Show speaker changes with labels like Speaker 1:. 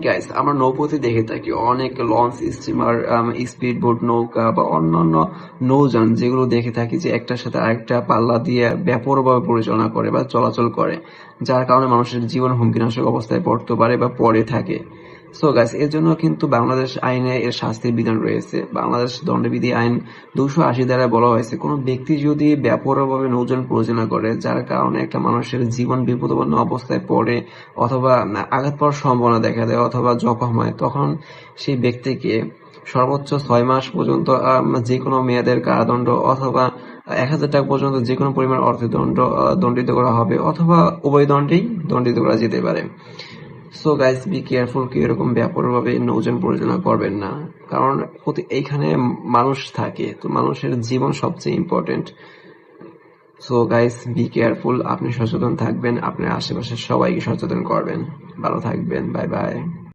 Speaker 1: Guys, আমরা নৌপথে দেখে থাকি অনেক লঞ্চ, স্টিমার, স্পিড বোট, নৌকা বা অন্যান্য নৌযান যেগুলো দেখে থাকি যে একটার সাথে আরেকটা পাল্লা দিয়ে ব্যাপকভাবে পরিচালনা করে বা চলাচল করে, যার কারণে মানুষের জীবন হুমকিনাশক অবস্থায় পড়তে পারে বা পড়ে থাকে। সো গাইস, এর জন্য কিন্তু বাংলাদেশ আইনে এর শাস্তির বিধান রয়েছে। বাংলাদেশ দণ্ডবিধি আইন 280 দ্বারা বলা হয়েছে, কোনো ব্যক্তি যদি ব্যাপকভাবে নৌযান পরিচালনা করে যার কারণে একটা মানুষের জীবন বিপদাপন্ন অবস্থায় পড়ে অথবা আঘাত পাওয়ার সম্ভাবনা দেখা দেয় অথবা জখম হয়, তখন সেই ব্যক্তিকে সর্বোচ্চ 6 মাস পর্যন্ত যে কোনো মেয়াদের কারাদণ্ড অথবা 1000 টাকা পর্যন্ত যে কোনো পরিমাণ অর্থদণ্ড দণ্ডিত করা হবে অথবা উভয় দণ্ডেই দণ্ডিত করা যেতে পারে। সো গাইস, বি কেয়ারফুল, কি এরকম ব্যাপকভাবে নৌযান পরিচালনা করবেন না, কারণ এইখানে মানুষ থাকে, তো মানুষের জীবন সবচেয়ে important. So guys, be careful, আপনি সচেতন থাকবেন, আপনার আশেপাশের সবাইকে সচেতন করবেন। ভালো থাকবেন, বাই বাই।